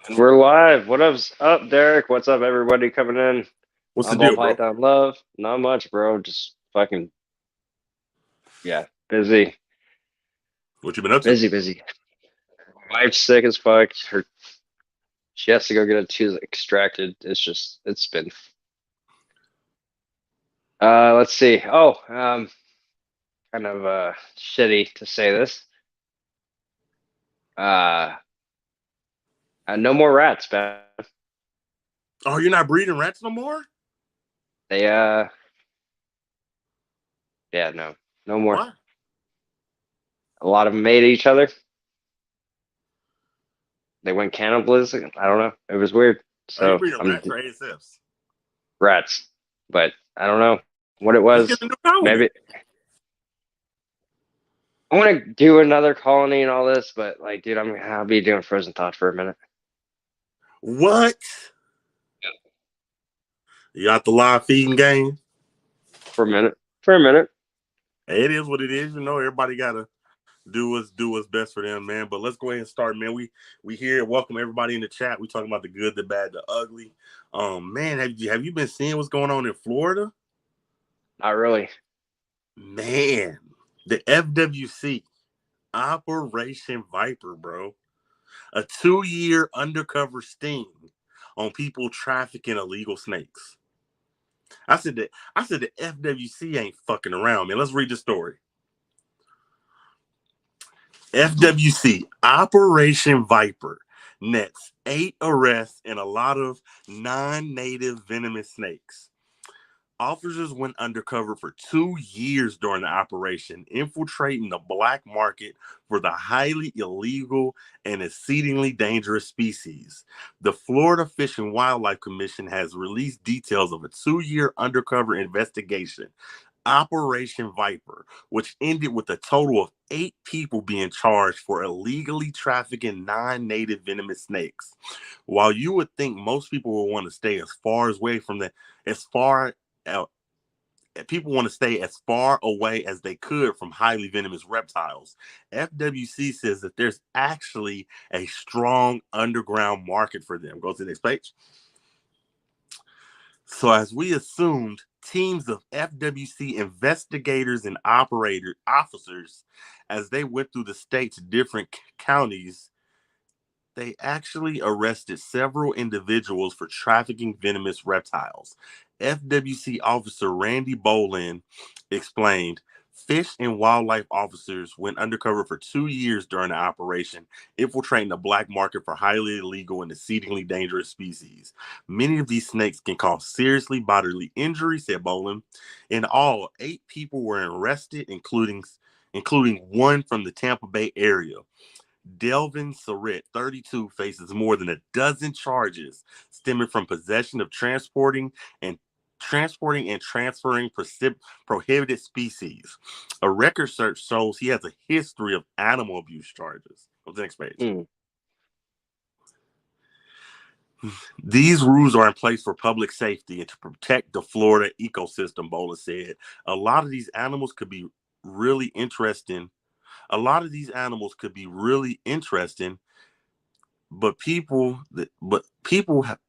And we're live. What up, Derek? What's up, everybody coming in? What's the I'm Ball deal, bro? Python Love. Not much, bro. Just fucking, yeah, busy, What you been up to? busy. My wife's sick as fuck. She has to go get a tooth extracted. It's been, let's see. Kind of, shitty to say this. Uh, no more rats, man. Oh, you're not breeding rats no more? They, yeah, no more. Why? A lot of them made each other. They went cannibalistic. I don't know. It was weird. Are you So breeding I'm rats or ASFs? rats, but I don't know what it Just get was. a new colony. Maybe I want to do another colony and all this, but like, dude, I'll be doing frozen thought for a minute. What? You got the live feeding game? For a minute. For a minute. Hey, it is what it is. You know, everybody gotta do what's best for them, man. But let's go ahead and start, man. We here. Welcome everybody in the chat. We talking about the good, the bad, the ugly. Man, have you been seeing what's going on in Florida? Not really. Man, the FWC Operation Viper, bro. A 2-year undercover sting on people trafficking illegal snakes. I said the FWC ain't fucking around, man. Let's read the story. FWC Operation Viper nets 8 arrests and a lot of non-native venomous snakes. Officers went undercover for 2 years during the operation, infiltrating the black market for the highly illegal and exceedingly dangerous species. The Florida Fish and Wildlife Commission has released details of a 2-year undercover investigation, Operation Viper, which ended with a total of 8 people being charged for illegally trafficking non-native venomous snakes. While you would think most people would want to stay as far away from the as far uh, people want to stay as far away as they could from highly venomous reptiles, FWC says that there's actually a strong underground market for them. Go to the next page. So, as we assumed, teams of FWC investigators and officers, as they went through the state's different counties, they actually arrested several individuals for trafficking venomous reptiles. FWC officer Randy Bolin explained, Fish and wildlife officers went undercover for 2 years during the operation, infiltrating the black market for highly illegal and exceedingly dangerous species. Many of these snakes can cause seriously bodily injury, said Bolin. In all, 8 people were arrested, including one from the Tampa Bay area. Delvin Surratt, 32, faces more than a dozen charges stemming from possession of transporting and transferring prohibited species. A record search shows he has a history of animal abuse charges. What's the next page? Mm. These rules are in place for public safety and to protect the Florida ecosystem, Bola said. A lot of these animals could be really interesting. A lot of these animals could be really interesting, but people have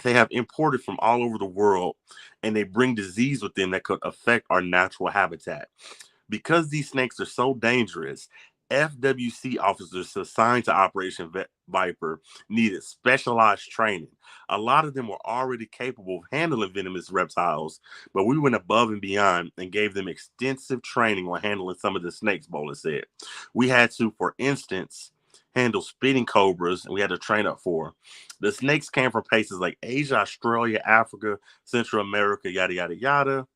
they have imported from all over the world, and they bring disease with them that could affect our natural habitat. Because these snakes are so dangerous, FWC officers assigned to Operation Viper needed specialized training. A lot of them were already capable of handling venomous reptiles, but we went above and beyond and gave them extensive training on handling some of the snakes, Bola said. We had to, for instance, handle spitting cobras, and we had to train up for. The snakes came from places like Asia, Australia, Africa, Central America, yada, yada, yada.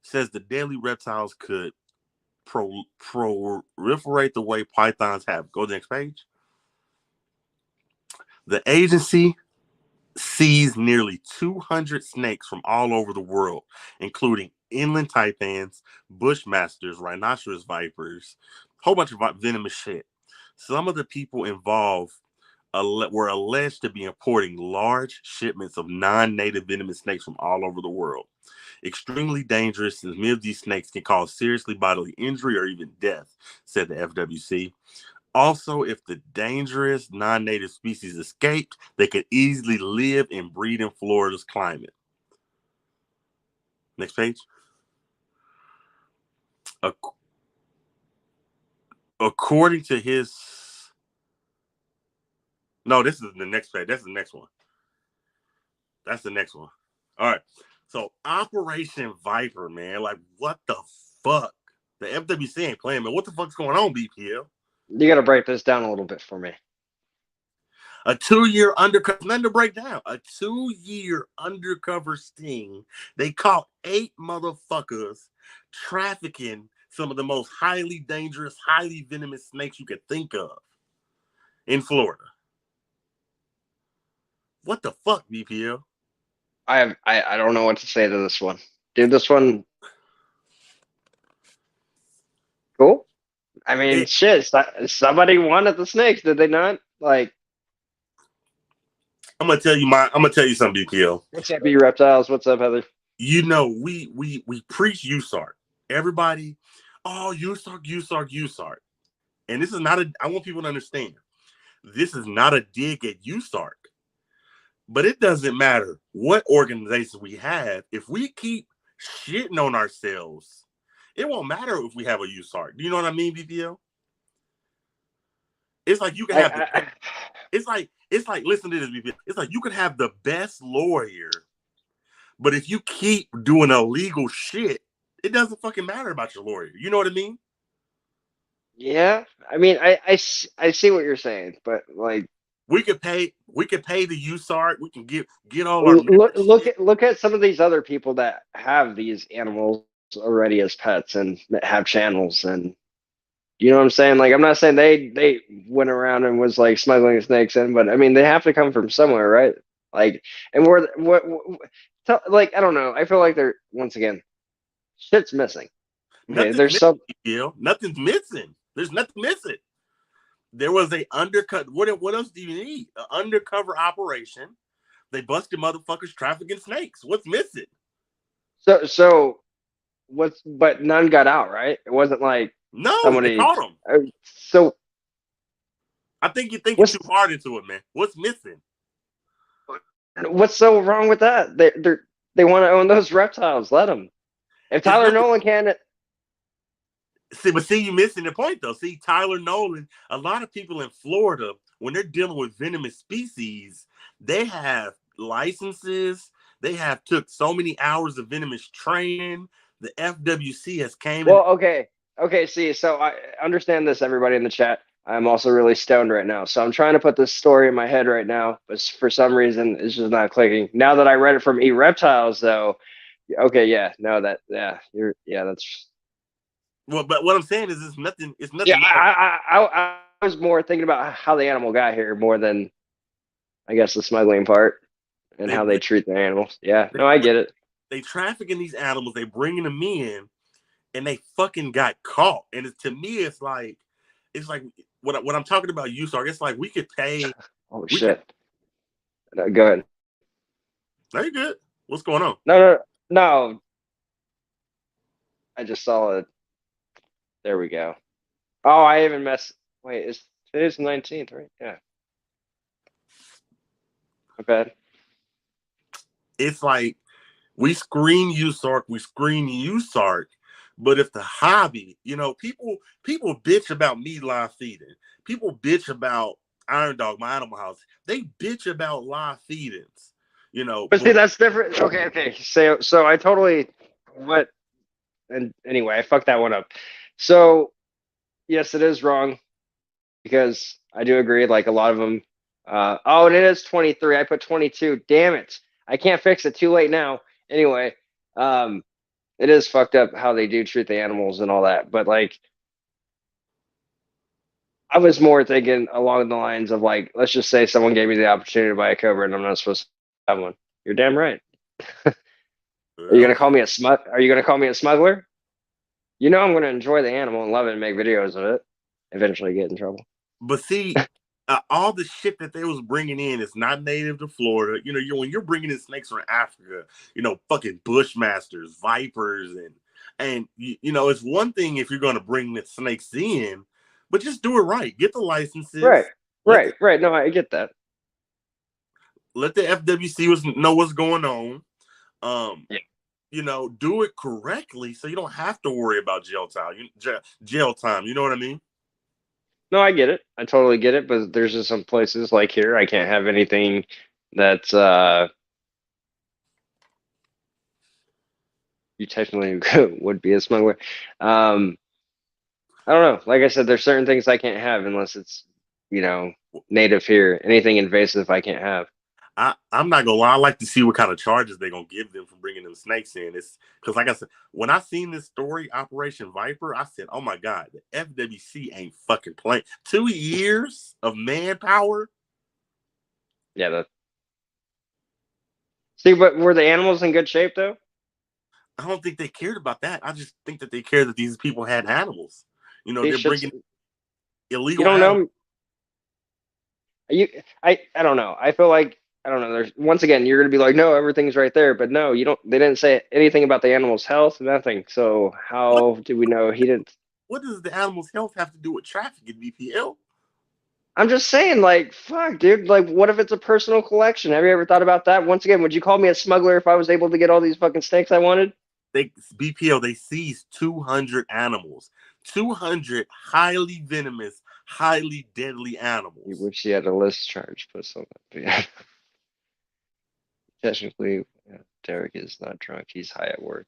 Says the deadly reptiles could proliferate the way pythons have. Go to the next page. The agency seized nearly 200 snakes from all over the world, including inland taipans, bushmasters, rhinoceros vipers, a whole bunch of venomous shit. Some of the people involved were alleged to be importing large shipments of non-native venomous snakes from all over the world. Extremely dangerous, since many of these snakes can cause seriously bodily injury or even death, said the FWC. Also, if the dangerous non-native species escaped, they could easily live and breed in Florida's climate. Next page. According to his... No, this is the next page. That's the next one. That's the next one. All right. So Operation Viper, man. Like, what the fuck? The FWC ain't playing, man. What the fuck's going on, BPL? You got to break this down a little bit for me. A 2-year undercover, nothing to break down. A 2-year undercover sting. They caught 8 motherfuckers trafficking some of the most highly dangerous, highly venomous snakes you could think of in Florida. What the fuck, BPL? I don't know what to say to this one. Dude, this one cool. I mean, shit. Somebody wanted the snakes, did they not? Like, I'm gonna tell you something, BPL. what's up, you reptiles? What's up, Heather? You know, we preach USART. Everybody, oh, USART. And this is not I want people to understand. This is not a dig at USART. But it doesn't matter what organization we have. If we keep shitting on ourselves, it won't matter if we have a USART. Do you know what I mean, BPL? It's like you can have it's like listen to this, BPL. It's like you can have the best lawyer, but if you keep doing illegal shit, it doesn't fucking matter about your lawyer. You know what I mean? Yeah. I mean, I see what you're saying, but like, we could pay the USART. We can get all our look at some of these other people that have these animals already as pets and that have channels, and you know what I'm saying? Like, I'm not saying they went around and was like smuggling snakes in, but I mean, they have to come from somewhere, right? Like, and like, I don't know. I feel like they're, once again, shit's missing. Okay, nothing's missing. There's nothing missing. There was a undercut. What else do you need? An undercover operation. They busted motherfuckers trafficking snakes. What's missing? So but none got out, right? It wasn't like they caught them. So I think you're thinking too hard into it, man. What's missing? What's so wrong with that? They want to own those reptiles. Let them. If Tyler Nolan can. See, you're missing the point, though. See, Tyler Nolan, a lot of people in Florida, when they're dealing with venomous species, they have licenses. They have took so many hours of venomous training. The FWC has came. Well, okay. See, so I understand this, everybody in the chat. I'm also really stoned right now. So I'm trying to put this story in my head right now, but for some reason, it's just not clicking. Now that I read it from eReptiles, though, okay, yeah, no, that's... Well, but what I'm saying is it's nothing. Yeah, I was more thinking about how the animal got here more than, I guess, the smuggling part and how they treat the animals. Yeah, no, I get it. They trafficking these animals. They bringing them in, and they fucking got caught. And to me, it's like what I'm talking about. USART. It's like we could pay. Oh shit! No, go ahead. No, you good? What's going on? No. I just saw it. There we go. Oh, I even messed. Wait, today's the 19th, right? Yeah. My bad. It's like we screen USART, but if the hobby, people bitch about me live feeding. People bitch about Iron Dog, my animal house. They bitch about live feedings, But see, that's different. Okay. So I totally and anyway, I fucked that one up. So, yes, it is wrong because I do agree. Like a lot of them. And it is 23. I put 22. Damn it! I can't fix it. Too late now. Anyway, it is fucked up how they do treat the animals and all that. But like, I was more thinking along the lines of like, let's just say someone gave me the opportunity to buy a Cobra and I'm not supposed to have one. You're damn right. Are you gonna call me a smuggler? I'm going to enjoy the animal and love it and make videos of it. Eventually get in trouble. But see, all the shit that they was bringing in is not native to Florida. When you're bringing in snakes from Africa, fucking bushmasters, vipers, and it's one thing if you're going to bring the snakes in, But just do it right. Get the Right, licenses. right, right. No, I get that. Let the FWC know what's going on. Yeah. Do it correctly so you don't have to worry about jail time. Jail time. You know what I mean? No, I get it. I totally get it. But there's just some places like here I can't have anything that's you technically would be a smuggler. Um, I don't know. Like I said, there's certain things I can't have unless it's, native here. Anything invasive I can't have. I'm not gonna lie. I like to see what kind of charges they're gonna give them for bringing them snakes in. It's because, like I said, when I seen this story, Operation Viper, I said, "Oh my god, the FWC ain't fucking playing." 2 years of manpower. Yeah. See, but were the animals in good shape though? I don't think they cared about that. I just think that they cared that these people had animals. These They're shits. bringing You illegal don't animals. know. I don't know. I feel like I don't know. There's once again, you're gonna be like, no, everything's right there, but no, you don't. They didn't say anything about the animal's health, nothing. So What how do we know he didn't? what does the animal's health have to do with traffic in BPL? I'm just saying, like, fuck, dude. Like, what if it's a personal collection? Have you ever thought about that? Once again, would you call me a smuggler if I was able to get all these fucking snakes I wanted? They seized 200 animals, 200 highly venomous, highly deadly You animals. wish you had a list charge, but so yeah. Technically, yeah, Derek is not drunk. He's high at work.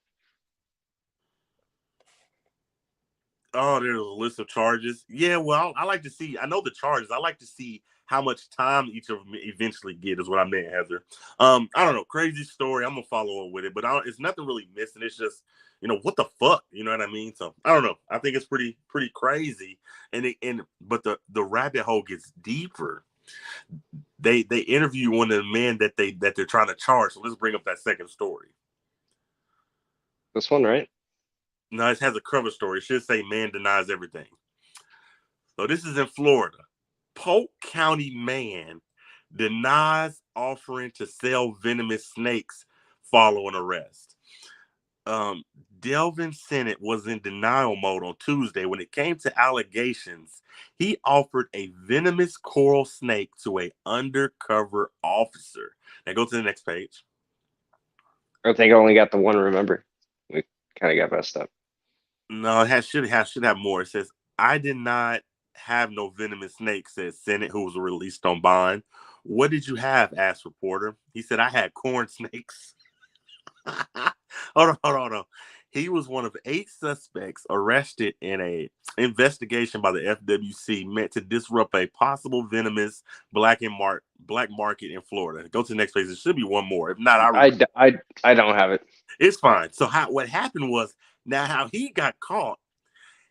Oh, there's a list of charges. Yeah, well, I like to see. I know the charges. I like to see how much time each of them eventually get. Is what I meant, Heather. I don't know. Crazy story. I'm gonna follow up with it, but it's nothing really missing. It's just what the fuck. You know what I mean? So I don't know. I think it's pretty crazy. But the rabbit hole gets deeper. They interview one of the men that they're trying to charge. So let's bring up that second story. This one, right? No, it has a cover story. It should say man denies everything. So this is in Florida. Polk County man denies offering to sell venomous snakes following arrest. Delvin Sennett was in denial mode on Tuesday when it came to allegations. He offered a venomous coral snake to an undercover officer. Now go to the next page. I think I only got the one. Remember, we kind of got messed up. No, it should have more. It says, "I did not have no venomous snake," said Sennett, who was released on bond. "What did you have?" asked reporter. He said, "I had corn snakes." Hold on. He was one of 8 suspects arrested in a investigation by the FWC meant to disrupt a possible venomous black market in Florida. Go to the next page. There should be one more. If not, I remember. I don't have it. It's fine. So what happened was, now how he got caught,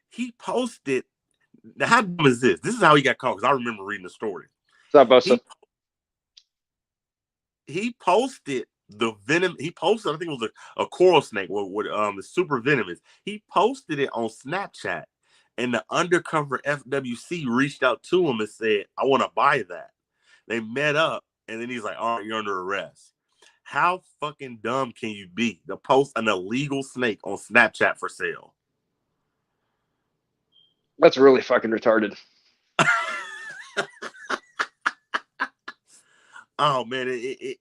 he posted. Now how dumb is this? This is how he got caught, because I remember reading the story. What's up, Bosa? He posted the venom. He posted, I think it was a coral snake with the super venomous. He posted it on Snapchat, and the undercover FWC reached out to him and said, "I want to buy that." They met up, and then he's like, "All right, you're under arrest." How fucking dumb can you be to post an illegal snake on Snapchat for sale? That's really fucking retarded. Oh man, it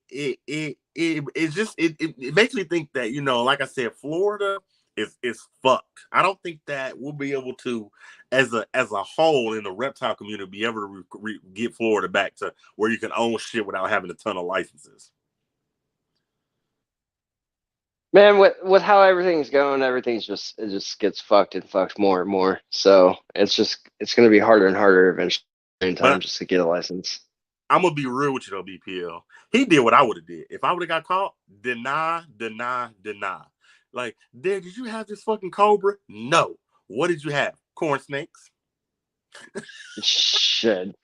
makes me think that, like I said, Florida is fucked. I don't think that we'll be able to, as a whole in the reptile community, be able to get Florida back to where you can own shit without having a ton of licenses. Man, with how everything's going, it just gets fucked and fucked more and more. So it's gonna be harder and harder eventually in time But just to get a license. I'm gonna be real with you though, BPL. He did what I would have did. If I would have got caught, deny. Like, did you have this fucking cobra? No. What did you have? Corn snakes. Shit.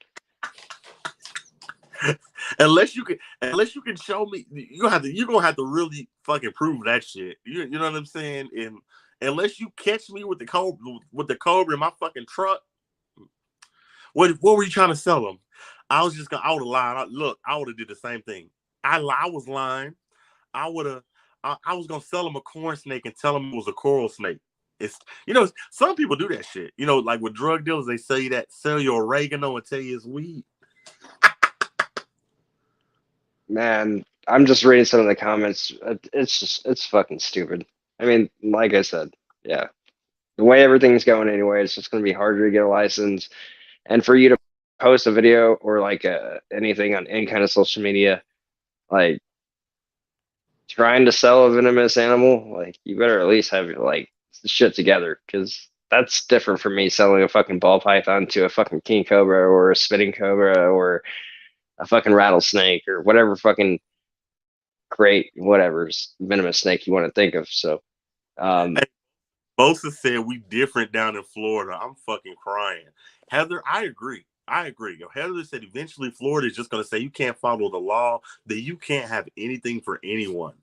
unless you can show me, you're gonna have to really fucking prove that shit. You know what I'm saying? And unless you catch me with the cobra in my fucking truck, what were you trying to sell them? I would have lied. Look, I would have did the same thing. I was lying. I was gonna sell him a corn snake and tell him it was a coral snake. It's some people do that shit. Like with drug dealers, they sell you oregano and tell you it's weed. Man, I'm just reading some of the comments. It's fucking stupid. I mean, like I said, yeah, the way everything's going anyway, it's just going to be harder to get a license, and for you to post a video or like anything on any kind of social media, like trying to sell a venomous animal, like you better at least have your like shit together, because that's different from me selling a fucking ball python to a fucking king cobra or a spitting cobra or a fucking rattlesnake or whatever fucking great whatever's venomous snake you want to think of. So Hey, Bosa said we different down in Florida. I'm fucking crying. Heather, I agree. Yo, Heather said eventually Florida is just going to say you can't follow the law, that you can't have anything for anyone.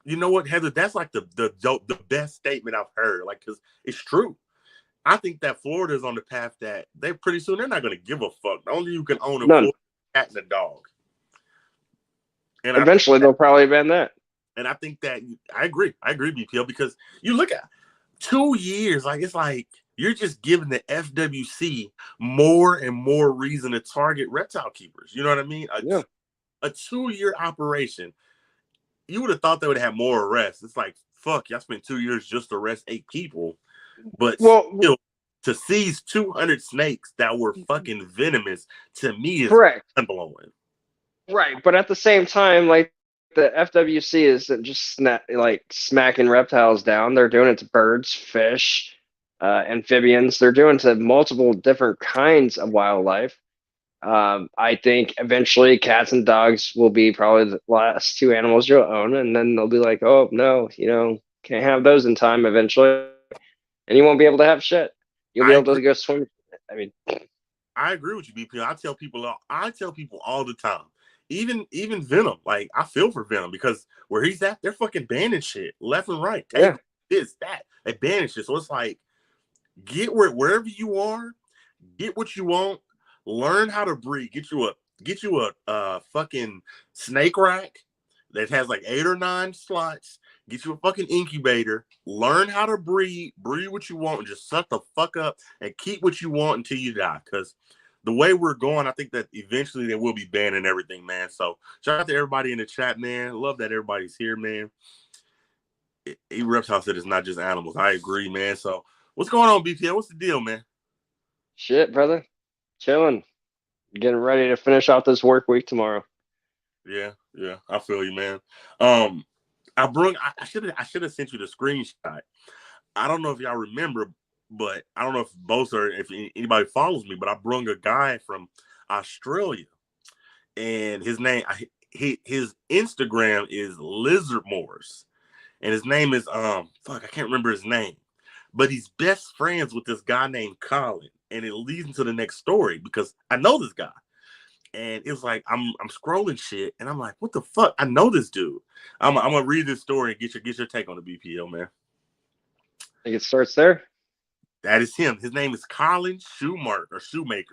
You know what, Heather? That's like the best statement I've heard. Like, because it's true. I think that Florida is on the path that pretty soon they're not going to give a fuck. Only you can own a none. Florida cat and a dog. And Eventually they'll probably ban that. And I think that I agree, BPL, because you look at 2 years, like it's like you're just giving the FWC more and more reason to target reptile keepers. You know what I mean? A 2-year operation. You would have thought they would have more arrests. It's like, fuck, y'all spent 2 years just to arrest 8 people. But still, to seize 200 snakes that were fucking venomous, to me, is mind-blowing. Right, but at the same time, like, the FWC isn't just smacking reptiles down. They're doing it to birds, fish, amphibians. They're doing it to multiple different kinds of wildlife. I think eventually cats and dogs will be probably the last 2 animals you'll own, and then they'll be like, oh, no, can't have those in time eventually, and you won't be able to have shit. You'll be able to go swim. I mean, I agree with you, BP. I tell people all the time. Even Venom, like I feel for Venom, because where he's at, they're fucking banning shit left and right. Take this, that, they banning shit. So it's like, get wherever you are, get what you want, learn how to breed. Get you a fucking snake rack that has like 8 or 9 slots. Get you a fucking incubator. Learn how to breed what you want, and just shut the fuck up and keep what you want until you die. Because the way we're going, I think that eventually they will be banning everything, man. So shout out to everybody in the chat, man. Love that everybody's here, man. Reptile said it's not just animals. I agree, man. So what's going on, BPL? What's the deal, man? Shit, brother. Chilling. Getting ready to finish out this work week tomorrow. Yeah. I feel you, man. I should have sent you the screenshot. I don't know if y'all remember, but I don't know if both or if anybody follows me, but I brung a guy from Australia, and his Instagram is Lizardmores, and his name is I can't remember his name, but he's best friends with this guy named Colin, and it leads into the next story because I know this guy. And it was like I'm scrolling shit, and I'm like, what the fuck? I know this dude. I'm gonna read this story and get your take on the BPL, man. I think it starts there. That is him. His name is Colin Shoemaker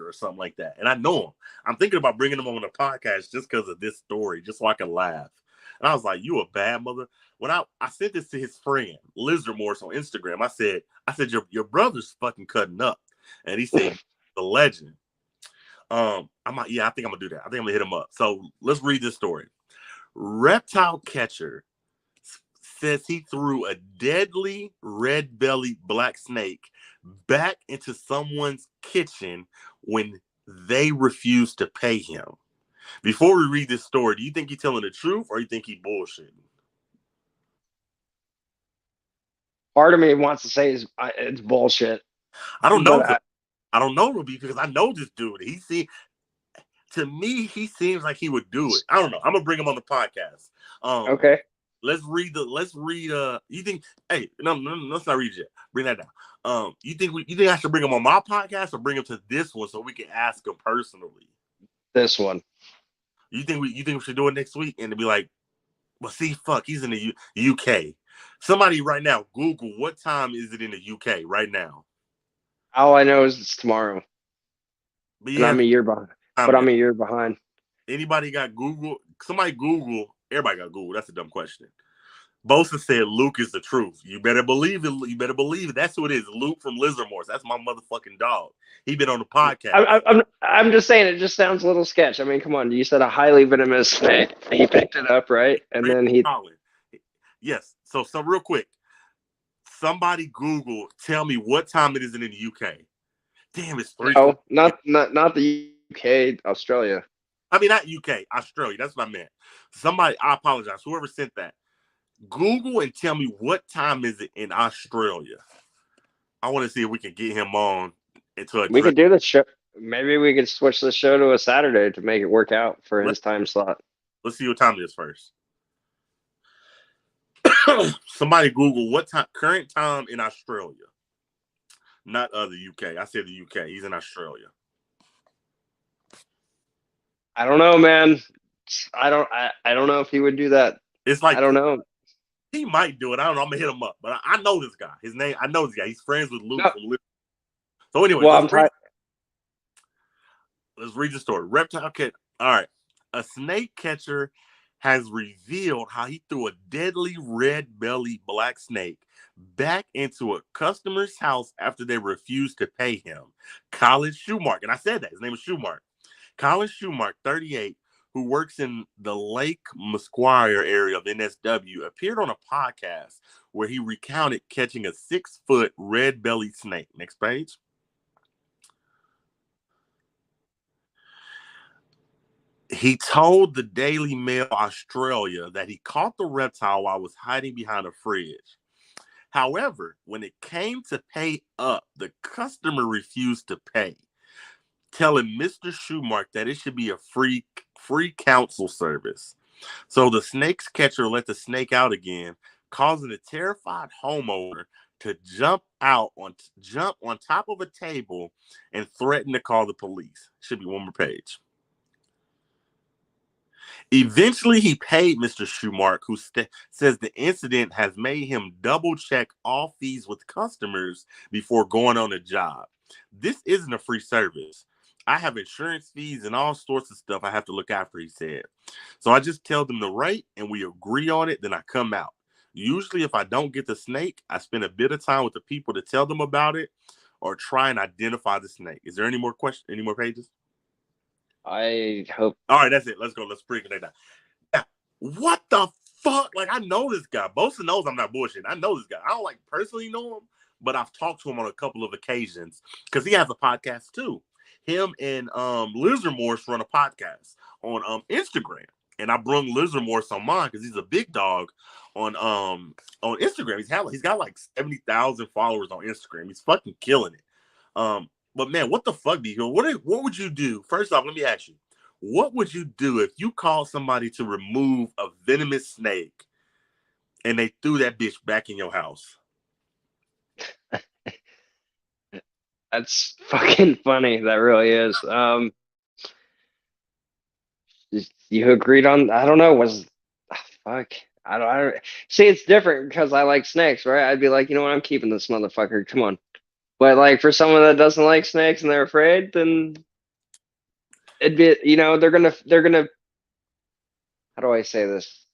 or something like that. And I know him. I'm thinking about bringing him on the podcast just because of this story, just so I can laugh. And I was like, you a bad mother. When I sent this to his friend, Lizard Morse, on Instagram, I said, your brother's fucking cutting up. And he said, the legend. I think I'm gonna do that. I think I'm gonna hit him up. So let's read this story. Reptile catcher says he threw a deadly red-bellied black snake back into someone's kitchen when they refused to pay him. Before we read this story, do you think he's telling the truth or you think he bullshitting? Part of me wants to say it's bullshit. I don't know. I don't know, because I know this dude. To me, he seems like he would do it. I don't know. I'm gonna bring him on the podcast. Okay. Let's read. You think? Hey, no, let's not read it yet. Bring that down. You think I should bring him on my podcast or bring him to this one so we can ask him personally? This one. You think we should do it next week and to be like, well, see, fuck, he's in the UK. Somebody right now, Google what time is it in the UK right now. All I know is it's tomorrow. But yeah, I'm a year behind. I'm a year behind. Anybody got Google? Somebody Google. Everybody got Google. That's a dumb question. Bosa said Luke is the truth. You better believe it. You better believe it. That's who it is. Luke from Lizardmores. That's my motherfucking dog. He been on the podcast. I'm just saying it just sounds a little sketch. I mean, come on, you said a highly venomous snake. He picked it up, right? And then he. Yes. So real quick, somebody Google, tell me what time it is in the UK. Damn, it's 3. No, not the UK, Australia. I mean, not UK, Australia. That's what I meant. Somebody, I apologize. Whoever sent that, Google and tell me what time is it in Australia. I want to see if we can get him on into a. We could do the show. Maybe we could switch the show to a Saturday to make it work out for his time slot. Let's see what time it is first. Somebody Google what time, current time in Australia. Not the UK. I said the UK. He's in Australia. I don't know, man. I don't know if he would do that. It's like, I don't know. He might do it. I don't know. I'm gonna hit him up, but I know this guy. His name. I know this guy. He's friends with Luke from Liverpool. So anyway, well, let's read the story. Reptile Cat. All right. A snake catcher has revealed how he threw a deadly red-bellied black snake back into a customer's house after they refused to pay him. Colin Schumark, and I said that. His name is Schumark. Colin Schumark, 38, who works in the Lake Musquire area of NSW, appeared on a podcast where he recounted catching a 6-foot red-bellied snake. Next page. He told the Daily Mail Australia that he caught the reptile while it was hiding behind a fridge. However, when it came to pay up, the customer refused to pay, telling Mr. Schumark that it should be a free counsel service. So the snake's catcher let the snake out again, causing a terrified homeowner to jump on top of a table and threaten to call the police. Should be one more page. Eventually, he paid Mr. Schumark, who says the incident has made him double-check all fees with customers before going on a job. This isn't a free service. I have insurance fees and all sorts of stuff I have to look after, he said. So I just tell them the rate, and we agree on it, then I come out. Usually, if I don't get the snake, I spend a bit of time with the people to tell them about it or try and identify the snake. Is there any more questions? Any more pages? I hope. All right, that's it. Let's go. Let's break it down. Now, what the fuck? Like, I know this guy. Bosa knows I'm not bullshitting. I know this guy. I don't like personally know him, but I've talked to him on a couple of occasions because he has a podcast too. Him and Lizard Morse run a podcast on Instagram, and I brung Lizard Morse on mine because he's a big dog on Instagram. He's got like 70,000 followers on Instagram. He's fucking killing it. But man, what the fuck, D? What would you do? First off, let me ask you, what would you do if you called somebody to remove a venomous snake and they threw that bitch back in your house? That's fucking funny. That really is. You agreed on, I don't know, fuck. I don't see, it's different because I like snakes, right? I'd be like, you know what, I'm keeping this motherfucker. Come on. But like for someone that doesn't like snakes and they're afraid, then it'd be, they're gonna how do I say this?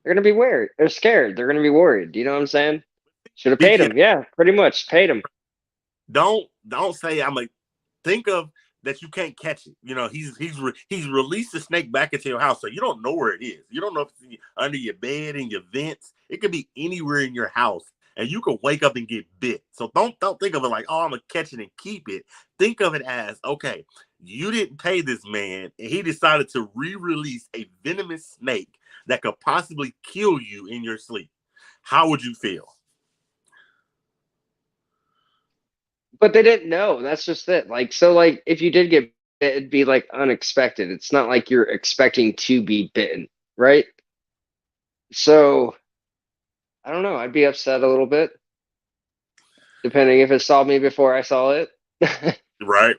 They're gonna be worried. They're scared. They're gonna be worried. You know what I'm saying? Should have paid him. Yeah, pretty much paid him. Don't say I'm like, think of that you can't catch it. He's released the snake back into your house, so you don't know where it is. You don't know if it's under your bed, in your vents. It could be anywhere in your house. And you could wake up and get bit. So don't think of it like, oh, I'm going to catch it and keep it. Think of it as, okay, you didn't pay this man, and he decided to re-release a venomous snake that could possibly kill you in your sleep. How would you feel? But they didn't know. That's just it. Like, so like if you did get bit, it'd be like unexpected. It's not like you're expecting to be bitten, right? So I don't know. I'd be upset a little bit, depending if it saw me before I saw it. Right.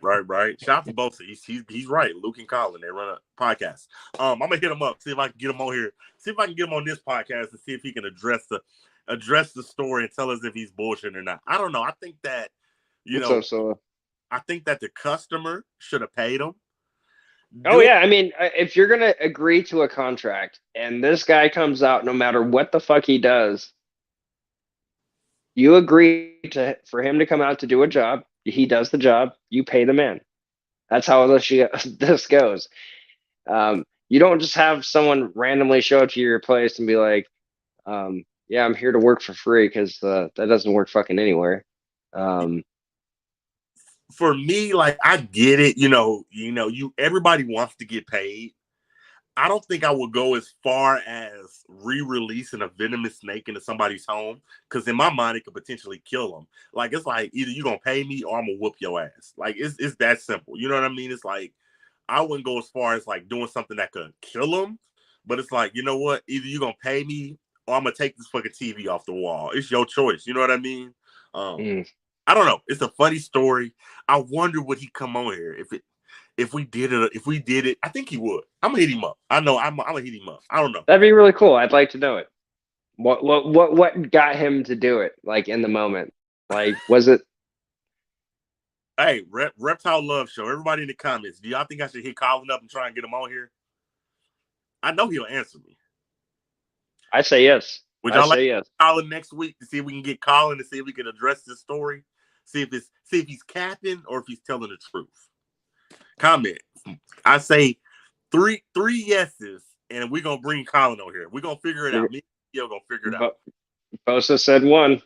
Shout out to both. He's right. Luke and Colin, they run a podcast. I'm gonna hit him up, see if I can get him on here, see if I can get him on this podcast and see if he can address the story and tell us if he's bullshitting or not. I don't know. I think that I think that the customer should have paid him. Oh Do yeah, I mean, if you're gonna agree to a contract and this guy comes out, no matter what the fuck he does, you agree to for him to come out to do a job. He does the job. You pay the man. That's how this goes. You don't just have someone randomly show up to your place and be like, "Yeah, I'm here to work for free," because that doesn't work fucking anywhere. Um, for me, like I get it, you everybody wants to get paid. I don't think I would go as far as re-releasing a venomous snake into somebody's home because in my mind it could potentially kill them. Like it's like either you're gonna pay me or I'm gonna whoop your ass. Like it's that simple. You know what I mean? It's like I wouldn't go as far as like doing something that could kill them, but it's like you know what? Either you're gonna pay me or I'm gonna take this fucking TV off the wall. It's your choice. You know what I mean? Um, mm. I don't know. It's a funny story. I wonder would he come on here if we did it. I think he would. I'm gonna hit him up. I know. I'm gonna hit him up. I don't know. That'd be really cool. I'd like to know it. What got him to do it? Like in the moment, like was it? Hey, Reptile Love Show. Everybody in the comments. Do y'all think I should hit Colin up and try and get him on here? I know he'll answer me. I say yes. Would I y'all like say yes. Colin next week to see if we can get Colin to see if we can address this story? See if he's capping or if he's telling the truth. Comment. I say three yeses, and we're gonna bring Colin on here. We're gonna figure it out. Me and Yo gonna figure it out. Bosa said one.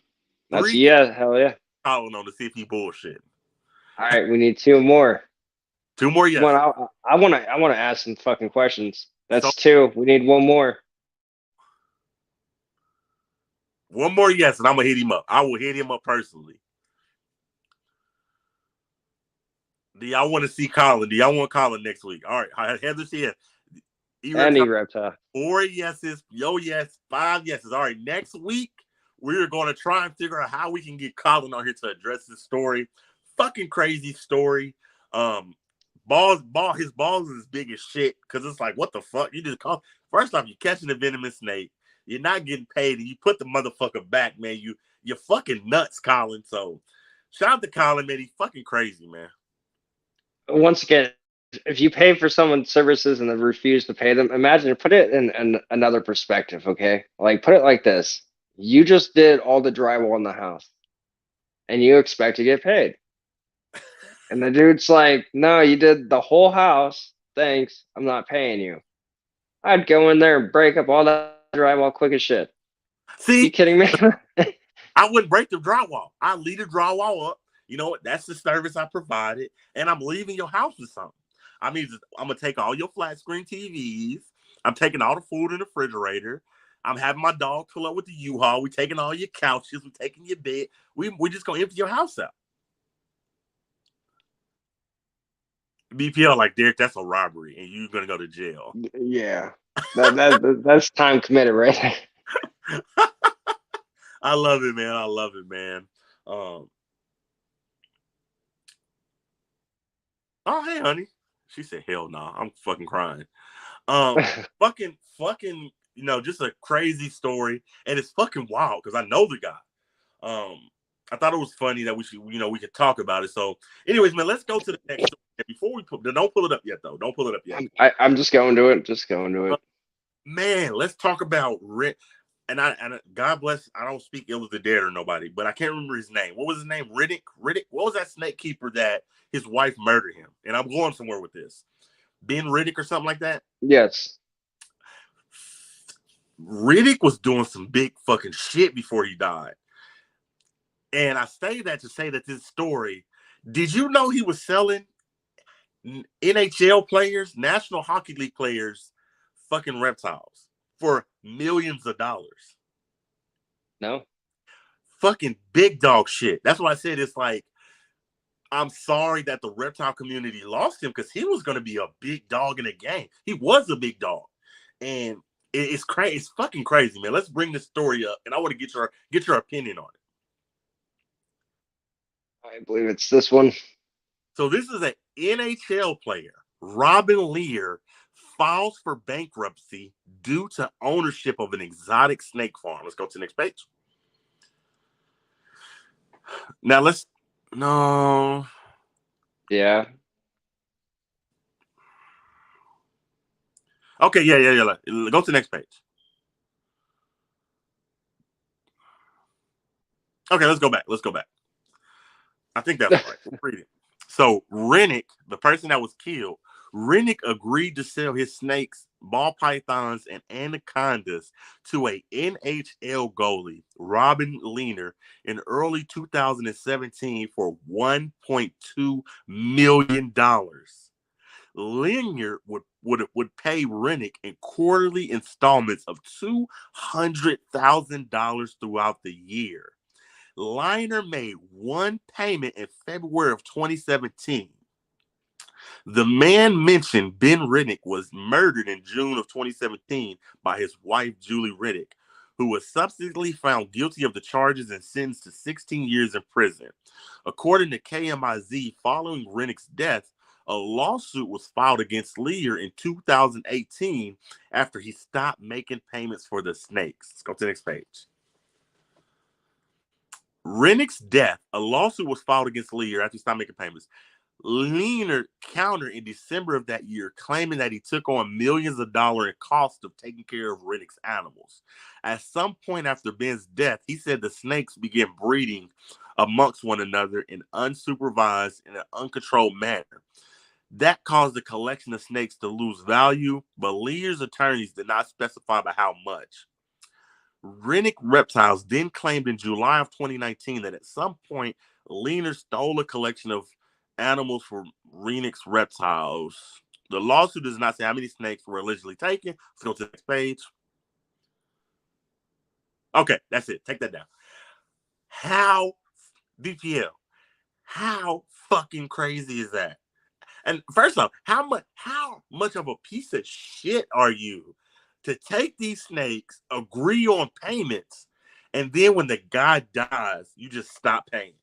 That's 3 yeah. Hell yeah. Colin on to see if he bullshit. All right, we need two more. 2 more Come yeses. on, I want to ask some fucking questions. So That's two. We need one more. one more yes, and I'm gonna hit him up. I will hit him up personally. Do y'all want to see Colin? Do y'all want Colin next week? All right, Heather said Any reptile. 4 yeses, yo yes, 5 yeses. All right, next week we're going to try and figure out how we can get Colin on here to address this story. Fucking crazy story. His balls is big as shit because it's like, what the fuck? You just call. First off, you're catching a venomous snake. You're not getting paid, and you put the motherfucker back, man. You're fucking nuts, Colin. So shout out to Colin, man. He's fucking crazy, man. Once again, if you pay for someone's services and they refuse to pay them, imagine put it in another perspective. Okay, like put it like this: you just did all the drywall in the house, and you expect to get paid. And the dude's like, "No, you did the whole house. Thanks. I'm not paying you." I'd go in there and break up all that drywall quick as shit. You See, kidding me? I wouldn't break the drywall. I leave the drywall up. You know what? That's the service I provided, and I'm leaving your house with something. I mean, I'm gonna take all your flat screen TVs. I'm taking all the food in the refrigerator. I'm having my dog pull up with the U-Haul. We taking all your couches. We taking your bed. We just gonna empty your house out. BPL like Derek, that's a robbery, and you're gonna go to jail. Yeah, that's time committed, right? I love it, man. I love it, man. Oh, hey, honey. She said, "Hell no, I'm fucking crying." Fucking, just a crazy story, and it's fucking wild because I know the guy. I thought it was funny that we could talk about it. So, anyways, man, let's go to the next story. Before don't pull it up yet, though. Don't pull it up yet. I'm just going to it. Just going to it. Man, let's talk about Rick. And God bless. I don't speak ill of the dead or nobody, but I can't remember his name. What was his name? Riddick. What was that snake keeper that his wife murdered him? And I'm going somewhere with this. Ben Riddick or something like that. Yes. Riddick was doing some big fucking shit before he died. And I say that to say that this story, did you know he was selling NHL players, National Hockey League players, fucking reptiles for millions of dollars? No. Fucking big dog shit. That's what I said. It's like, I'm sorry that the reptile community lost him because he was going to be a big dog in the game. He was a big dog. And it's crazy. It's fucking crazy, man. Let's bring this story up, and I want to get your opinion on it. I believe it's this one. So this is an NHL player, Robin Lear, files for bankruptcy due to ownership of an exotic snake farm. Let's go to the next page. Now no. Yeah. Okay, yeah. Go to the next page. Okay, let's go back. I think that's right. Read it. So Rennick, the person that was killed, Rennick agreed to sell his snakes, ball pythons, and anacondas to a NHL goalie, Robin Leaner, in early 2017 for $1.2 million. Linier would pay Rennick in quarterly installments of $200,000 throughout the year. Liner made one payment in February of 2017. The man mentioned, Ben Rennick, was murdered in June of 2017 by his wife, Julie Rennick, who was subsequently found guilty of the charges and sentenced to 16 years in prison. According to KMIZ, following Rennick's death, a lawsuit was filed against Lear in 2018 after he stopped making payments for the snakes. Let's go to the next page. Rennick's death, a lawsuit was filed against Lear after he stopped making payments. Leaner countered in December of that year, claiming that he took on millions of dollars in cost of taking care of Rennick's animals. At some point after Ben's death, he said the snakes began breeding amongst one another in unsupervised and an uncontrolled manner. That caused the collection of snakes to lose value, but Lear's attorneys did not specify by how much. Rennick Reptiles then claimed in July of 2019 that at some point, Leaner stole a collection of animals from Rennick's Reptiles. The lawsuit does not say how many snakes were allegedly taken. Let's go to the next page. Okay, that's it. Take that down. How, DPL, how fucking crazy is that? And first off, how much of a piece of shit are you to take these snakes, agree on payments, and then when the guy dies, you just stop paying?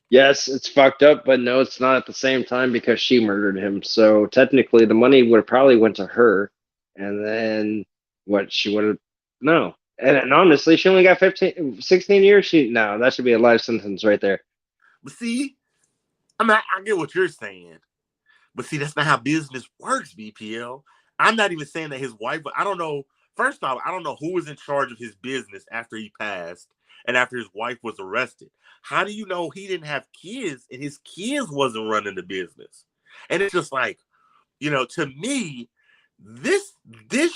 Yes, it's fucked up, but no, it's not at the same time because she murdered him. So technically, the money would have probably went to her, and then what she would have no. And honestly, she only got 15, 16 years. No, that should be a life sentence right there. But see, I get what you're saying. But see, that's not how business works, BPL. I'm not even saying that his wife, but I don't know. First off, I don't know who was in charge of his business after he passed and after his wife was arrested. How do you know he didn't have kids and his kids wasn't running the business? And it's just like, to me, this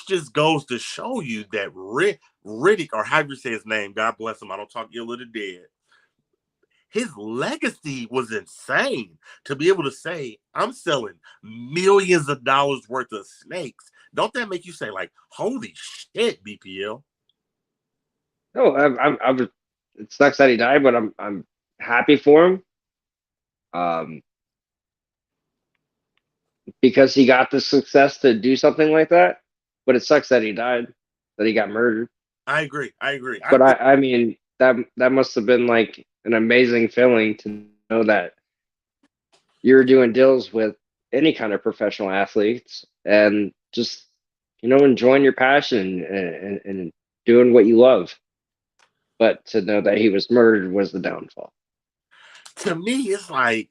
just goes to show you that Riddick, or however you say his name, God bless him, I don't talk ill of the dead, his legacy was insane to be able to say, I'm selling millions of dollars worth of snakes. Don't that make you say, like, holy shit, BPL? No, I'm. It sucks that he died, but I'm happy for him. Um, because he got the success to do something like that. But it sucks that he died, that he got murdered. I agree. But I mean, that must have been like an amazing feeling to know that you're doing deals with any kind of professional athletes and just enjoying your passion and doing what you love. But to know that he was murdered was the downfall. To me, it's like,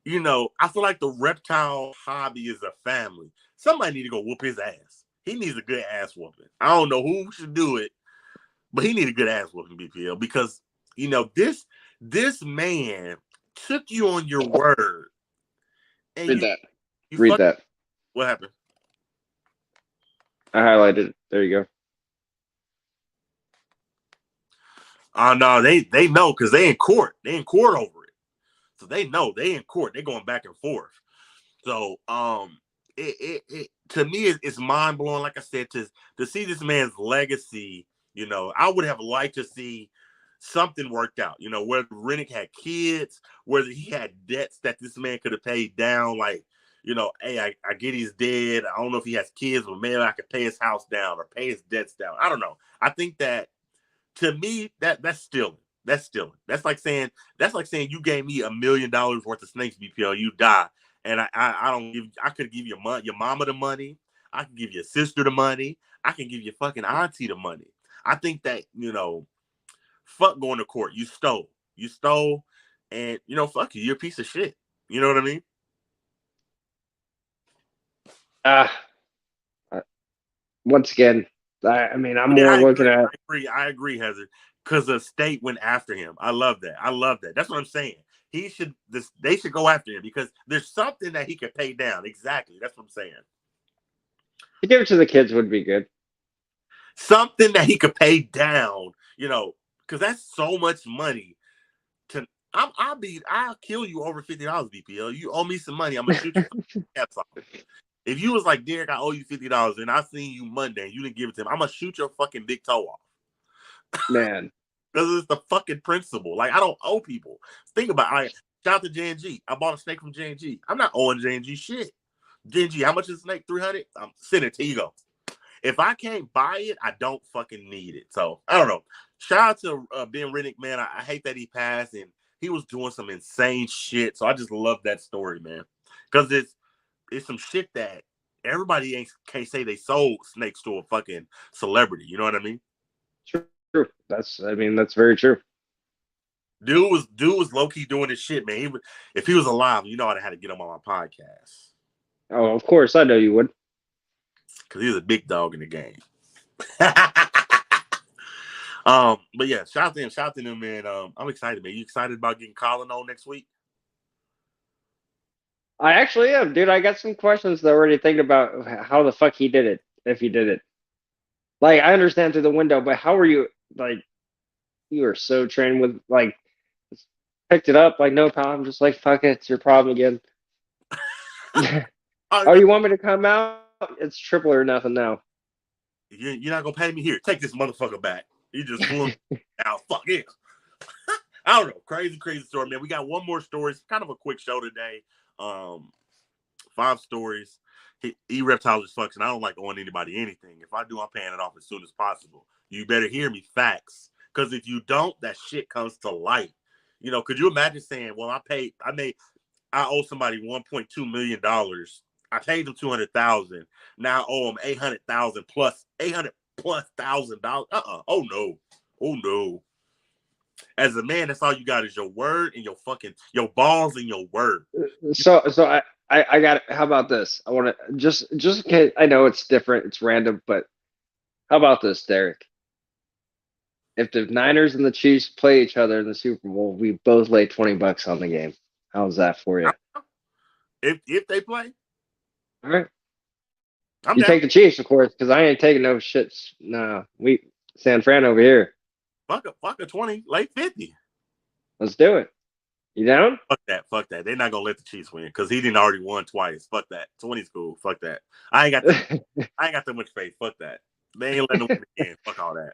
I feel like the reptile hobby is a family. Somebody need to go whoop his ass. He needs a good ass whooping. I don't know who should do it, but he needs a good ass whooping, BPL, because this man took you on your word, and Read that. you Read that. What happened? I highlighted it. There you go. Oh no, they know because they in court. They in court over it, so they know they in court. They going back and forth. So it to me it's mind blowing. Like I said, to see this man's legacy, I would have liked to see something worked out. Whether Rennick had kids, whether he had debts that this man could have paid down. Like, hey, I get he's dead. I don't know if he has kids, but maybe I could pay his house down or pay his debts down. I don't know. I think that, to me, that's stealing. That's stealing. That's like saying you gave me $1 million worth of snakes, BPL, you die, and I don't give. I could give your mama the money. I can give your sister the money. I can give your fucking auntie the money. I think that, fuck going to court. You stole, and fuck you. You're a piece of shit. You know what I mean? Uh, once again, I mean, I'm Yeah, more I looking agree. at. I agree, Heather. Because the state went after him. I love that. I love that. That's what I'm saying. They should go after him because there's something that he could pay down. Exactly. That's what I'm saying. To give it to the kids would be good. Something that he could pay down, because that's so much money. To I'll kill you over $50, BPL. You owe me some money. I'm gonna shoot your caps off. If you was like, Derek, I owe you $50 and I seen you Monday and you didn't give it to him, I'm gonna shoot your fucking big toe off. Man, Because it's the fucking principle. Like, I don't owe people. Think about it. Shout out to J&G. I bought a snake from J&G. I'm not owing J&G shit. J&G, how much is a snake? 300. I'm sending it to you. Go. If I can't buy it, I don't fucking need it. So I don't know. Shout out to Ben Riddick, man. I hate that he passed and he was doing some insane shit. So I just love that story, man. Because it's some shit that everybody can't say they sold snakes to a fucking celebrity. You know what I mean? true. That's very true. Dude was low key doing his shit, man. If he was alive, I'd have had to get him on my podcast Oh, of course, I know you would. because he's a big dog in the game. But yeah, shout out to them, man. I'm excited, man. You excited about getting Colin on next week? I actually am, dude. I got some questions that already thinking about how the fuck he did it, if he did it. Like, I understand through the window, but how are you? Like, you are so trained with like picked it up, like no problem, just like fuck it, it's your problem again. Oh, you want me to come out? It's triple or nothing now. You're not gonna pay me here. Take this motherfucker back. You just flew him out. Fuck it. I don't know. Crazy story, man. We got one more story. It's kind of a quick show today. 5 stories. Reptile just fucks, and I don't like owing anybody anything. If I do, I'm paying it off as soon as possible. You better hear me, facts. Because if you don't, that shit comes to light. Could you imagine saying, well, I owe somebody $1.2 million. I paid them $200,000. Now I owe them $800,000 plus $800,000. Oh no. Oh no. As a man, that's all you got is your word and your balls and your word. So I got it. How about this? I want to just in case, I know it's different, it's random, but how about this, Derek? If the Niners and the Chiefs play each other in the Super Bowl, we both lay $20 on the game. How's that for you? If they play, All right. I'm You down. take the Chiefs, of course, because I ain't taking no shits. No, we San Fran over here. Fuck a 20, late 50. Let's do it. You down? Fuck that. They're not gonna let the Chiefs win because he didn't already won twice. Fuck that. 20's cool. Fuck that. I ain't got that much faith. Fuck that. They ain't letting them win again. Fuck all that.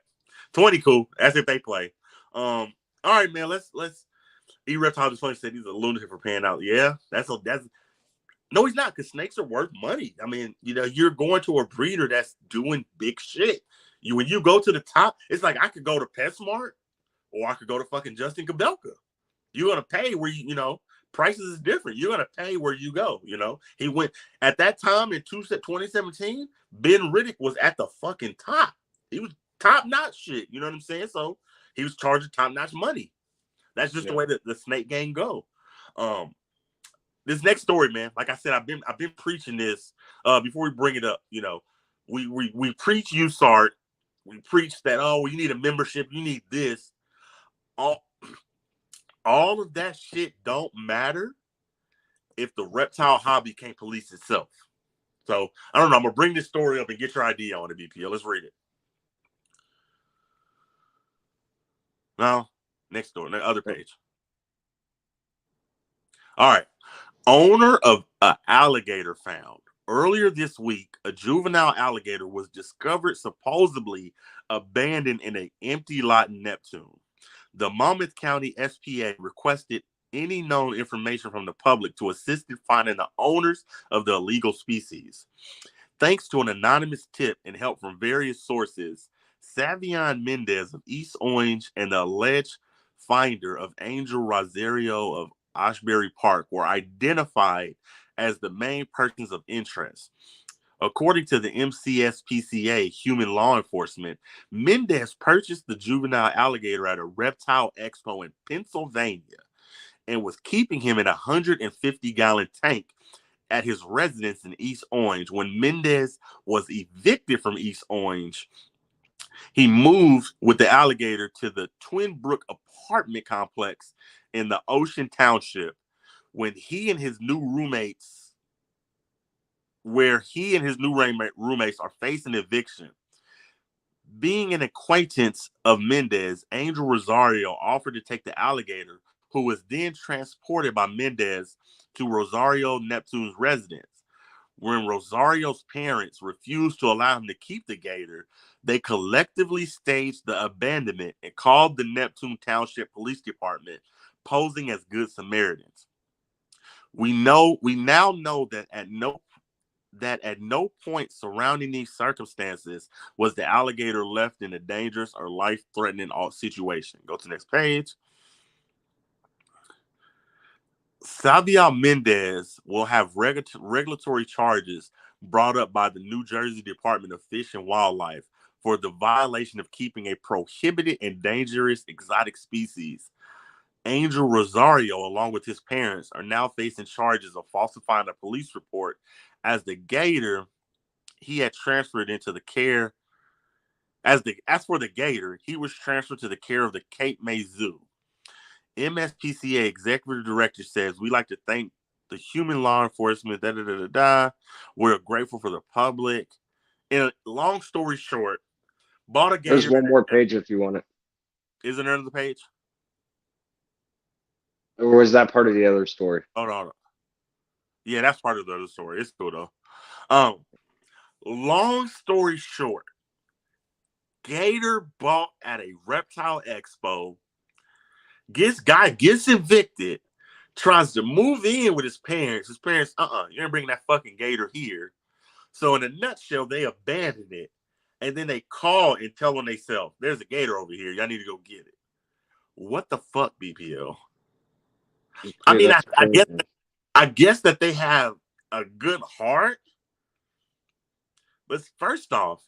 20 cool. That's if they play. All right, man. Let's Reptile just funny said he's a lunatic for paying out. Yeah, that's no, he's not, because snakes are worth money. I mean, you're going to a breeder that's doing big shit. When you go to the top, it's like I could go to PetSmart or I could go to fucking Justin Kabelka. You're gonna pay where prices is different. You're gonna pay where you go. He went at that time in 2017. Ben Riddick was at the fucking top. He was top notch shit. You know what I'm saying? So he was charging top notch money. That's just the way that the snake game go. This next story, man. Like I said, I've been preaching this. Before we bring it up, we preach USART. We preach that you need a membership. You need this. All of that shit don't matter if the reptile hobby can't police itself. So I don't know. I'm gonna bring this story up and get your idea on it, BPL. Let's read it. Now, next story, the other page. All right. Owner of an alligator found. Earlier this week, a juvenile alligator was discovered supposedly abandoned in an empty lot in Neptune. The Monmouth County SPA requested any known information from the public to assist in finding the owners of the illegal species. Thanks to an anonymous tip and help from various sources, Savion Mendez of East Orange and the alleged finder of Angel Rosario of Ashbury Park were identified as the main persons of interest. According to the MCSPCA, Human Law Enforcement, Mendez purchased the juvenile alligator at a reptile expo in Pennsylvania and was keeping him in a 150-gallon tank at his residence in East Orange. When Mendez was evicted from East Orange, he moved with the alligator to the Twin Brook apartment complex in the Ocean Township. When he and his new roommates, where he and his new roommates are facing eviction, being an acquaintance of Mendez, Angel Rosario offered to take the alligator, who was then transported by Mendez to Rosario Neptune's residence. When Rosario's parents refused to allow him to keep the gator, they collectively staged the abandonment and called the Neptune Township Police Department, posing as good Samaritans. We now know that at no point surrounding these circumstances was the alligator left in a dangerous or life-threatening situation. Go to the next page. Xavier Mendez will have regulatory charges brought up by the New Jersey Department of Fish and Wildlife for the violation of keeping a prohibited and dangerous exotic species. Angel Rosario, along with his parents, are now facing charges of falsifying a police report, as the gator he had transferred into the care. As for the gator, he was transferred to the care of the Cape May Zoo. MSPCA executive director says, "We like to thank the human law enforcement. We're grateful for the public." And long story short, bought a gator. There's one more page if you want it. Isn't there another page? Or was that part of the other story? Oh no. Yeah, that's part of the other story. It's cool though. Long story short, gator bought at a reptile expo. Gets evicted, tries to move in with his parents. His parents, you ain't bringing that fucking gator here. So in a nutshell, they abandon it. And then they call and tell on themselves, there's a gator over here. Y'all need to go get it. What the fuck, BPL? Dude, I mean, I guess that they have a good heart. But first off,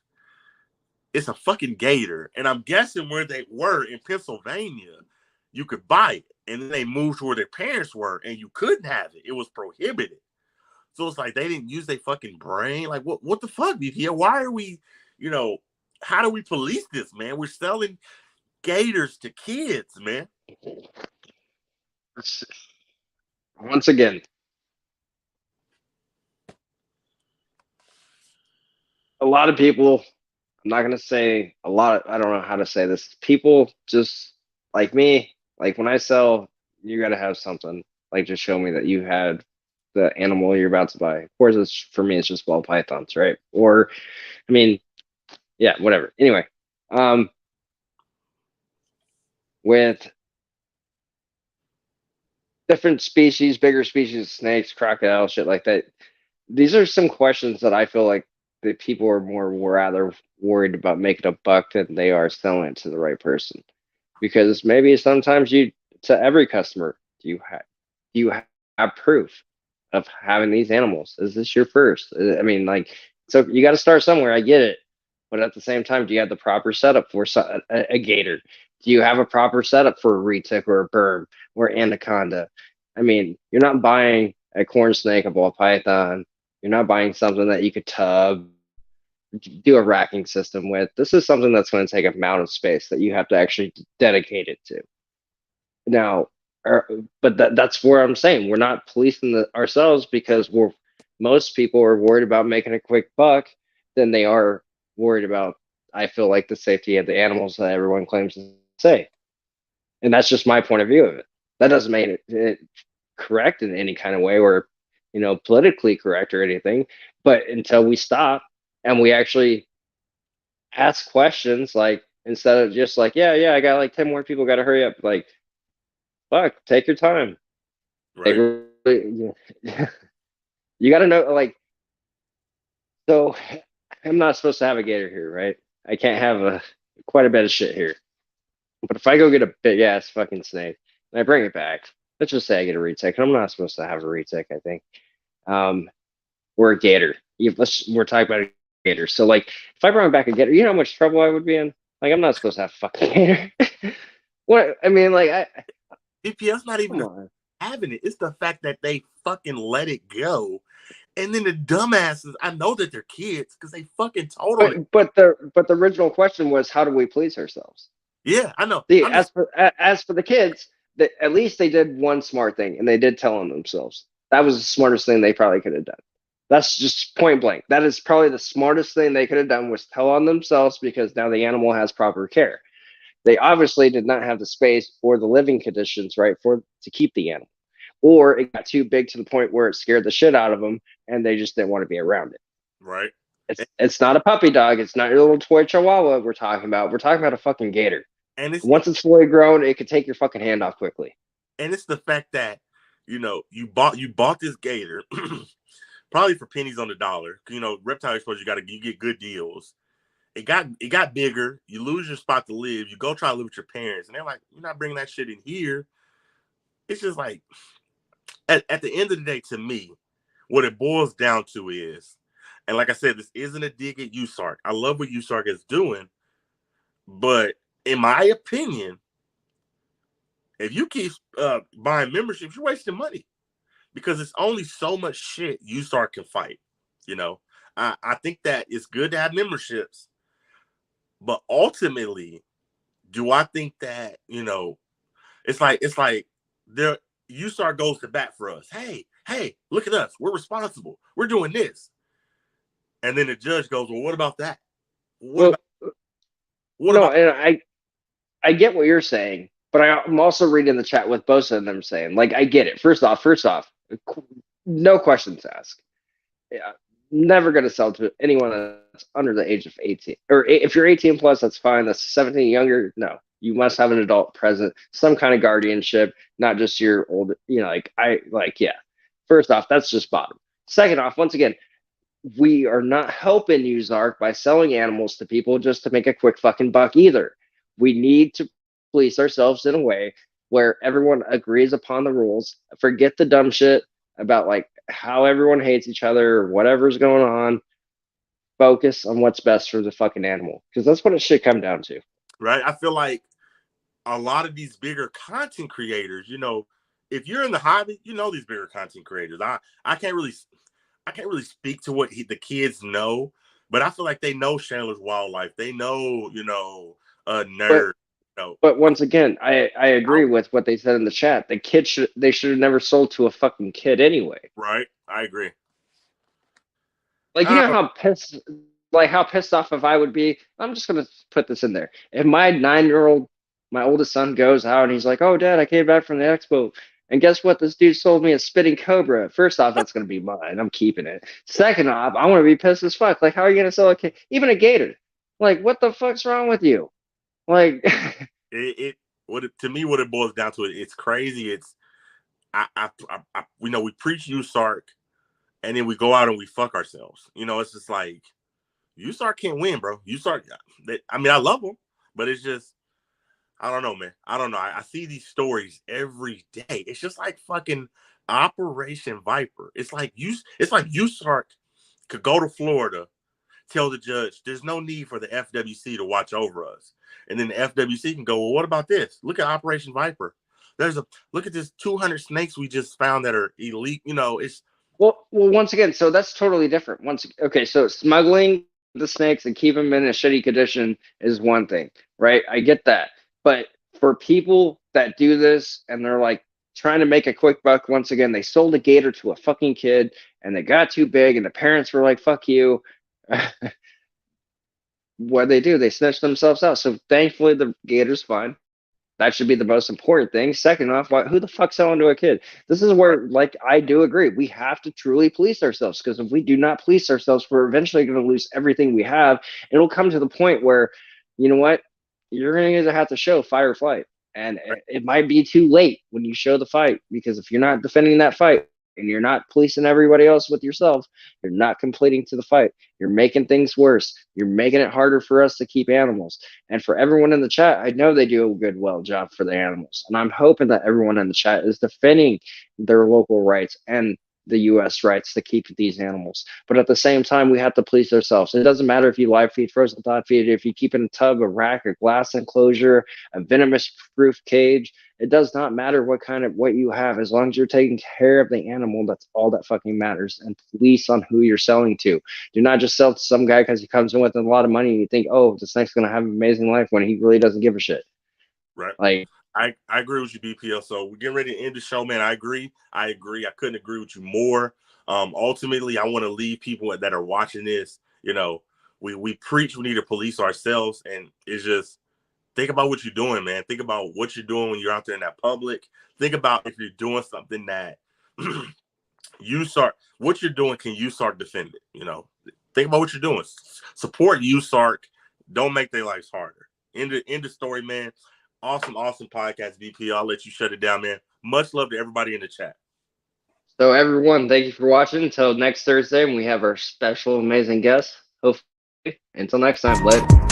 it's a fucking gator. And I'm guessing where they were in Pennsylvania, you could buy it. And then they moved to where their parents were, and you couldn't have it. It was prohibited. So it's like they didn't use their fucking brain. Like, what the fuck, BPL? Why are we, how do we police this, man? We're selling gators to kids, man. Once again, a lot of people, I'm not going to say a lot, I don't know how to say this. People just like me, like when I sell, you got to have something like to show me that you had the animal you're about to buy. Of course, for me, it's just ball pythons, right? Or, I mean, yeah, whatever. Anyway, with different species, bigger species, snakes, crocodiles, shit like that, these are some questions that I feel like that people are rather worried about making a buck than they are selling it to the right person. Because maybe sometimes to every customer, do you have proof of having these animals? Is this your first? I mean, like, so you got to start somewhere. I get it. But at the same time, do you have the proper setup for a gator? Do you have a proper setup for a retic or a berm or anaconda? I mean, you're not buying a corn snake, a ball python. You're not buying something that you could tub, do a racking system with. This is something that's going to take a amount of space that you have to actually dedicate it to. Now, but that's where I'm saying we're not policing ourselves, because most people are worried about making a quick buck than they are worried about, I feel like, the safety of the animals that everyone claims to say. And that's just my point of view of it. That doesn't make it correct in any kind of way, or politically correct or anything. But until we stop and we actually ask questions, like, instead of just like, yeah, I got like 10 more people, got to hurry up. Like, fuck, take your time. Right. You got to know, like, so I'm not supposed to have a gator here, right? I can't have quite a bit of shit here. But if I go get a big ass fucking snake and I bring it back, let's just say I get a retic, and I'm not supposed to have a retic, I think. Or a gator. We're talking about a gator. So, like, if I bring back a gator, you know how much trouble I would be in? Like, I'm not supposed to have a fucking gator. What? I mean, like, DPS not even having it. It's the fact that they fucking let it go. And then the dumbasses, I know that they're kids because they fucking told on it. But the original question was, how do we please ourselves? Yeah, I know. See, as for the kids, at least they did one smart thing, and they did tell on themselves. That was the smartest thing they probably could have done. That's just point blank. That is probably the smartest thing they could have done, was tell on themselves, because now the animal has proper care. They obviously did not have the space or the living conditions, right, to keep the animal, or it got too big to the point where it scared the shit out of them, and they just didn't want to be around it. Right. It's not a puppy dog. It's not your little toy chihuahua we're talking about. We're talking about a fucking gator. And Once it's fully grown, it could take your fucking hand off quickly. And it's the fact that, you bought this gator probably for pennies on the dollar. Reptile exposure, you get good deals. It got bigger. You lose your spot to live. You go try to live with your parents, and they're like, "You're not bringing that shit in here." It's just like, at the end of the day, to me, what it boils down to is, and like I said, this isn't a dig at USARK. I love what USARK is doing, but in my opinion, if you keep buying memberships, you're wasting money, because it's only so much shit USARK can fight. I think that it's good to have memberships, but ultimately, do I think that, it's like there USARK goes to bat for us. Hey, look at us. We're responsible. We're doing this. And then the judge goes, well, what about that? And I get what you're saying, but I'm also reading the chat with both of them saying, like, I get it. First off, no questions asked. Yeah, never going to sell to anyone that's under the age of 18. Or if you're 18 plus, that's fine. That's 17 younger. No, you must have an adult present, some kind of guardianship, not just your old, yeah. First off, that's just bottom. Second off, once again, we are not helping USARK by selling animals to people just to make a quick fucking buck either. We need to police ourselves in a way where everyone agrees upon the rules. Forget the dumb shit about like how everyone hates each other or whatever's going on. Focus on what's best for the fucking animal, because that's what it should come down to. Right. I feel like a lot of these bigger content creators, if you're in the hobby, these bigger content creators. I can't really speak to what the kids know, but I feel like they know Chandler's Wildlife. They know, Nerd. But once again, I agree with what they said in the chat. The kid they should have never sold to a fucking kid anyway. Right, I agree. Like, how pissed off if I would be. I'm just gonna put this in there. If my 9-year-old, my oldest son, goes out and he's like, "Oh, Dad, I came back from the expo, and guess what? This dude sold me a spitting cobra." First off, that's gonna be mine. I'm keeping it. Second off, I want to be pissed as fuck. Like, how are you gonna sell even a gator? Like, what the fuck's wrong with you? Like, to me, what it boils down to, it's crazy. It's we preach USARK, and then we go out and we fuck ourselves. It's just like, USARK can't win, bro. USARK, I love them, but it's just, I don't know, man. I don't know. I see these stories every day. It's just like fucking Operation Viper. It's like USARK could go to Florida, tell the judge there's no need for the FWC to watch over us. And then the FWC can go, well, what about this? Look at Operation Viper. Look at this 200 snakes we just found that are elite. It's well, once again, so that's totally different. Okay, so smuggling the snakes and keep them in a shitty condition is one thing, right? I get that. But for people that do this and they're like trying to make a quick buck, once again, they sold a gator to a fucking kid and they got too big and the parents were like, fuck you. What they do, they snitch themselves out. So thankfully the gator's fine. That should be the most important thing. Second off, who the fuck's selling to a kid? This is where, like, I do agree. We have to truly police ourselves, because if we do not police ourselves, we're eventually going to lose everything we have. It'll come to the point where, you know what? You're going to have to show fight or flight. And it might be too late when you show the fight, because if you're not defending that fight and you're not policing everybody else with yourself, you're not completing to the fight. You're making things worse. You're making it harder for us to keep animals. And for everyone in the chat, I know they do a well job for the animals. And I'm hoping that everyone in the chat is defending their local rights and the U.S. rights to keep these animals. But at the same time, we have to police ourselves. It doesn't matter if you live feed, frozen thaw feed, if you keep in a tub, a rack, a glass enclosure, a venomous proof cage, It does not matter what you have, as long as you're taking care of the animal. That's all that fucking matters. And police on who you're selling to. Do not just sell to some guy because he comes in with a lot of money and you think, oh, this next gonna have an amazing life, when he really doesn't give a shit. Right. Like, I agree with you, BPL. So we're getting ready to end the show, man. I agree. I couldn't agree with you more. Ultimately, I want to leave people that are watching this. You know, we preach we need to police ourselves, and it's just think about what you're doing, man. Think about what you're doing when you're out there in that public. Think about if you're doing something that what you're doing, can you start defend it? You know, think about what you're doing. Support you, Sark. Don't make their lives harder. End the story, man. Awesome podcast, VP. I'll let you shut it down, man. Much love to everybody in the chat. so everyone, thank you for watching. Until next Thursday when we have our special amazing guest. Hopefully, until next time, later.